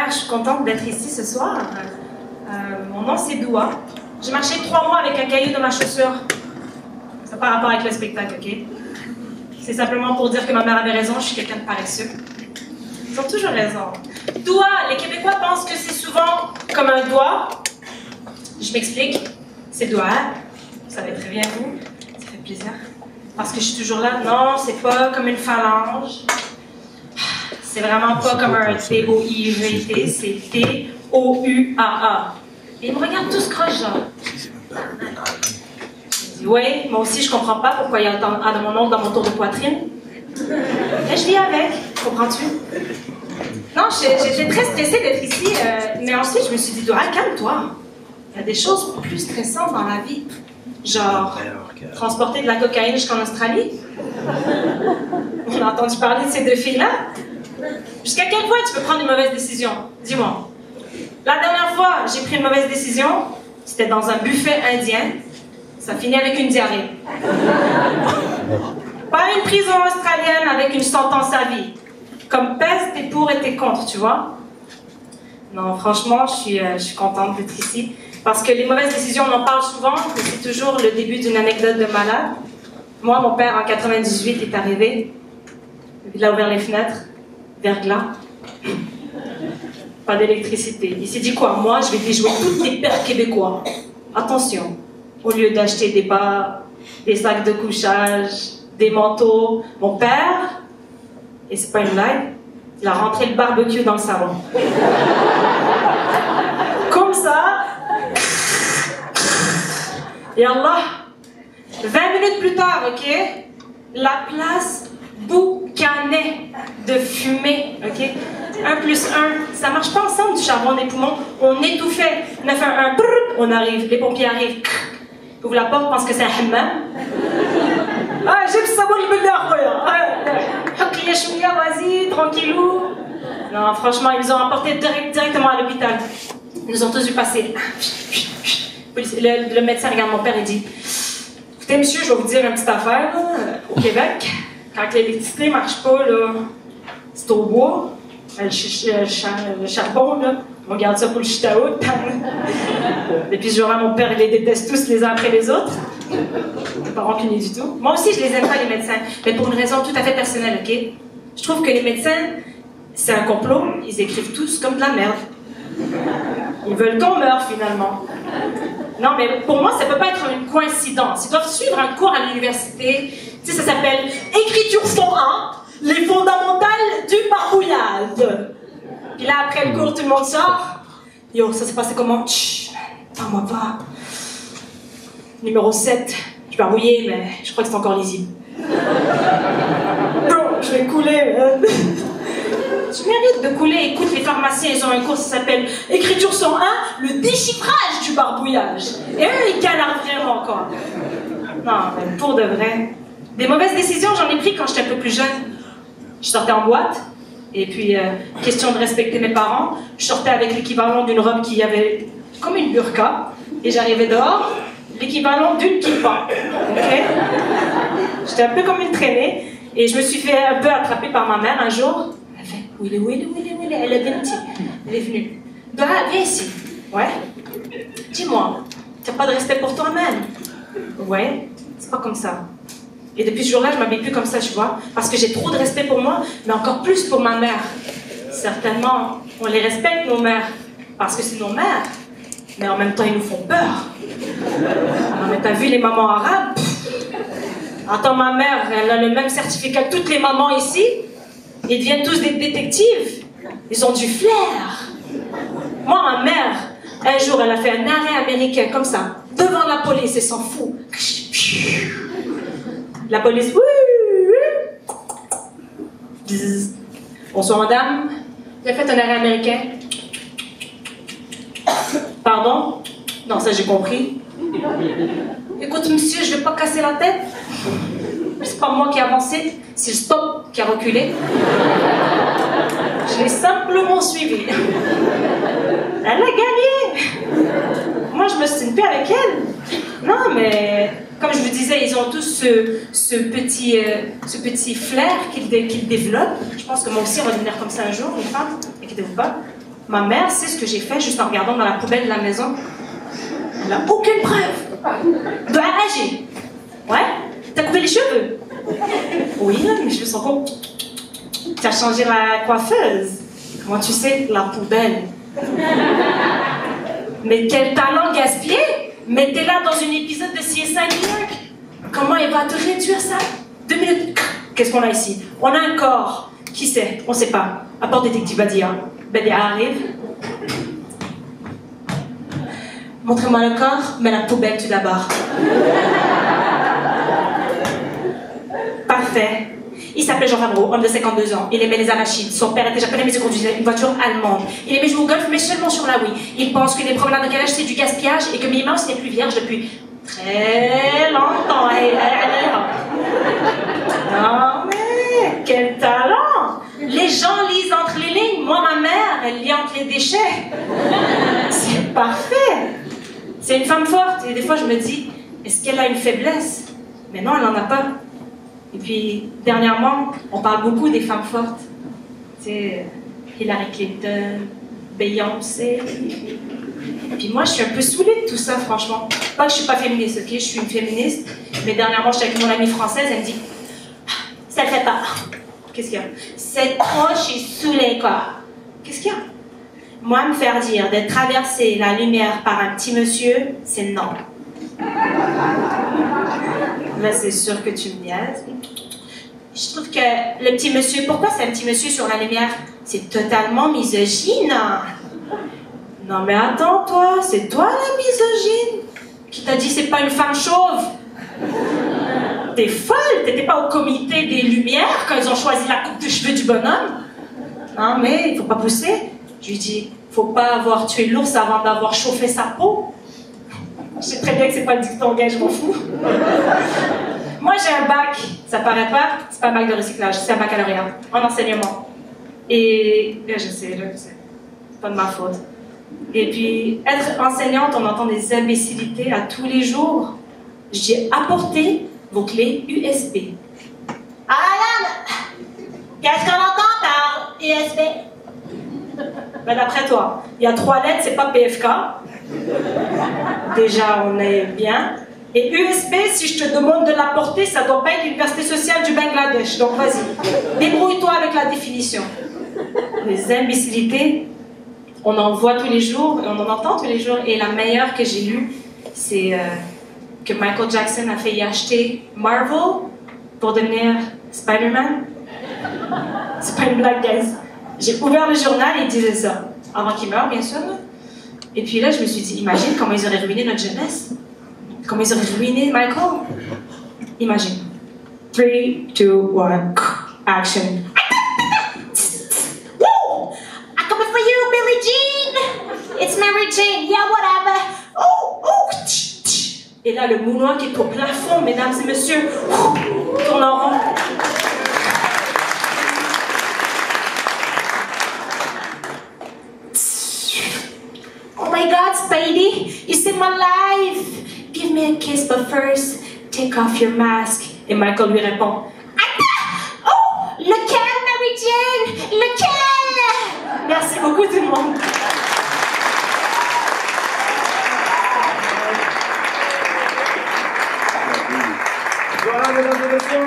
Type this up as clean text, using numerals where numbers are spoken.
je suis contente d'être ici ce soir. Mon nom c'est Doua. J'ai marché 3 mois avec un caillou dans ma chaussure. Ça n'a pas rapport avec le spectacle, ok? C'est simplement pour dire que ma mère avait raison, je suis quelqu'un de paresseux. Ils ont toujours raison. Doua, les Québécois pensent que c'est souvent comme un doigt. Je m'explique. C'est Doua. Vous savez très bien, vous. Ça fait plaisir. Parce que je suis toujours là. Non, c'est pas comme une phalange. C'est vraiment pas comme un T-O-I-V-T, c'est T-O-U-A-A. Et ils me regardent tous croche, genre. Je dis, oui, moi aussi, je comprends pas pourquoi il y a autant de mon oncle dans mon tour de poitrine. Mais je vis avec, comprends-tu? Non, j'étais très stressée d'être ici, mais ensuite, je me suis dit, Dora, calme-toi. Il y a des choses plus stressantes dans la vie. Genre, transporter de la cocaïne jusqu'en Australie. On a entendu parler de ces 2 filles-là. Jusqu'à quel point tu peux prendre une mauvaise décision? Dis-moi. La dernière fois, j'ai pris une mauvaise décision. C'était dans un buffet indien. Ça finit avec une diarrhée. Pas une prison australienne avec une sentence à vie. Comme pèse t'es pour et t'es contre, tu vois? Non, franchement, je suis contente d'être ici. Parce que les mauvaises décisions, on en parle souvent, mais c'est toujours le début d'une anecdote de malade. Moi, mon père, en 98, est arrivé. Il a ouvert les fenêtres. Verglas. Pas d'électricité. Il s'est dit quoi? Moi, je vais déjouer tous les pères québécois. Attention. Au lieu d'acheter des bas, des sacs de couchage, des manteaux, mon père, et c'est pas une blague, il a rentré le barbecue dans le salon. Comme ça. Et Allah, 20 minutes plus tard, ok, la place boucanait de fumée, ok? 1 plus 1, ça marche pas ensemble du charbon des poumons, on étouffait, on a fait un brrr, on arrive, les pompiers arrivent, ouvre la porte, pense que c'est un hammam. Ah, j'ai le sabon le vas-y, tranquillou. Non, franchement, ils nous ont emportés directement à l'hôpital. Ils nous ont tous vu passer. Le médecin regarde mon père et dit, écoutez, monsieur, je vais vous dire une petite affaire, là. Au Québec, quand l'électricité marche pas, là, c'est au bois, le charbon, là, on garde ça pour le chitaout. Depuis ce jour-là, mon père, il les déteste tous les uns après les autres. Pas rancunier du tout. Moi aussi, je les aime pas, les médecins, mais pour une raison tout à fait personnelle, ok? Je trouve que les médecins, c'est un complot, ils écrivent tous comme de la merde. Ils veulent qu'on meure, finalement. Non, mais pour moi, ça peut pas être une coïncidence. Ils doivent suivre un cours à l'université. Tu sais, ça s'appelle Écriture fond 1, les fondamentales du barbouillage. Puis là, après le cours, tout le monde sort. Yo, ça s'est passé comment? Chut, parle-moi pas. Numéro 7, je barbouillais, mais je crois que c'est encore lisible. Bro, je vais couler. Tu mérites de couler. Écoute, les pharmaciens, ils ont un cours, ça s'appelle Écriture 101, le déchiffrage du barbouillage. Et eux, ils galèrent vraiment encore. Non, mais pour de vrai. Des mauvaises décisions, j'en ai pris quand j'étais un peu plus jeune. Je sortais en boîte, et puis, question de respecter mes parents, je sortais avec l'équivalent d'une robe qui avait comme une burqa, et j'arrivais dehors, l'équivalent d'une kippa. Ok? J'étais un peu comme une traînée, et je me suis fait un peu attraper par ma mère un jour. Elle a fait, où il est, elle est venue. Elle est venue. Dora, viens ici. Ouais. Dis-moi, tu n'as pas de respect pour toi-même? Ouais, c'est pas comme ça. Et depuis ce jour-là, je m'habille plus comme ça, tu vois, parce que j'ai trop de respect pour moi, mais encore plus pour ma mère. Certainement, on les respecte, nos mères, parce que c'est nos mères, mais en même temps, ils nous font peur. Alors, mais t'as vu les mamans arabes? Attends, ma mère, elle a le même certificat que toutes les mamans ici. Ils deviennent tous des détectives. Ils ont du flair. Moi, ma mère, un jour, elle a fait un arrêt américain comme ça, devant la police, et s'en fout. La police, oui. Bonsoir, madame. Vous avez fait un arrêt américain? Pardon? Non, ça j'ai compris. Écoute, monsieur, je ne vais pas casser la tête. C'est pas moi qui ai avancé, c'est le stop qui a reculé. Je l'ai simplement suivi. Elle a gagné. Moi, je me suis une paix avec elle. Non, mais comme je vous disais, ils ont tous ce petit flair qu'ils développent. Je pense que moi aussi, on va devenir comme ça un jour, les femmes. Inquiétez-vous pas. Ma mère sait ce que j'ai fait juste en regardant dans la poubelle de la maison. Elle n'a aucune preuve. De AG. Ouais? T'as coupé les cheveux? Oui, là, mes cheveux sont courts. T'as changé la coiffeuse? Comment tu sais? La poubelle. Mais quel talent gaspillé! Mettez-la dans un épisode de CSI New York. Comment elle va te réduire ça? 2 minutes. Qu'est-ce qu'on a ici? On a un corps. Qui c'est? On sait pas. Apport détective Badia. Badia arrive. Montrez-moi le corps, mais la poubelle tout d'abord. Parfait. Il s'appelait Jean Favreau, homme de 52 ans. Il aimait les arachides. Son père était japonais, mais il conduisait une voiture allemande. Il aimait jouer au golf, mais seulement sur la Wii. Il pense que les promenades de calèche, c'est du gaspillage et que Mickey Mouse n'est plus vierge depuis très longtemps. Non mais, quel talent! Les gens lisent entre les lignes. Moi, ma mère, elle lit entre les déchets. C'est parfait. C'est une femme forte. Et des fois, je me dis, est-ce qu'elle a une faiblesse? Mais non, elle n'en a pas. Et puis, dernièrement, on parle beaucoup des femmes fortes. Tu sais, Hillary Clinton, Beyoncé. Et puis moi, je suis un peu saoulée de tout ça, franchement. Pas que je suis pas féministe, ok? Je suis une féministe. Mais dernièrement, j'étais avec mon amie française, elle me dit, ça le fait pas. Qu'est-ce qu'il y a? C'est trop, je suis saoulée, quoi. Qu'est-ce qu'il y a? Moi, me faire dire de traverser la lumière par un petit monsieur, c'est non. Là, c'est sûr que tu me niaises. Je trouve que le petit monsieur, pourquoi c'est un petit monsieur sur la lumière? C'est totalement misogyne. Non, mais attends, toi, c'est toi la misogyne? Qui t'a dit c'est pas une femme chauve? T'es folle, t'étais pas au comité des Lumières quand ils ont choisi la coupe de cheveux du bonhomme? Non, mais il faut pas pousser. Je lui dis, faut pas avoir tué l'ours avant d'avoir chauffé sa peau. Je sais très bien que c'est pas le dicton gay, je m'en fous. Moi, j'ai un bac, ça paraît pas, c'est pas un bac de recyclage, c'est un baccalauréat en enseignement. Et je sais, c'est pas de ma faute. Et puis, être enseignante, on entend des imbécilités à tous les jours. J'ai apporté vos clés USB. Alan, qu'est-ce qu'on entend par USB? Ben d'après toi, il y a 3 lettres, c'est pas PFK. Déjà, on est bien. Et USB, si je te demande de l'apporter, ça doit pas être l'Université sociale du Bangladesh. Donc vas-y, débrouille-toi avec la définition. Les imbécilités, on en voit tous les jours, et on en entend tous les jours. Et la meilleure que j'ai lue, c'est que Michael Jackson a failli acheter Marvel pour devenir Spider-Man. C'est pas une blague, guys. J'ai ouvert le journal et il disait ça. Avant qu'il meure, bien sûr. Et puis là, je me suis dit, imagine comment ils auraient ruiné notre jeunesse. Comment ils auraient ruiné Michael. Imagine. 3, 2, 1, action. Woo! I'm coming for you, Billie Jean! It's Mary Jane, yeah, whatever. Oh, oh! Et là, le moonwalk est au plafond, mesdames et messieurs. Tourne en rond. Oh my God, Spidey, you saved my life. Give me a kiss, but first, take off your mask. Et Michael lui répond, Attends! Oh, lequel, Mary Jane? Lequel? Merci beaucoup tout le monde. Voilà, mesdames et messieurs.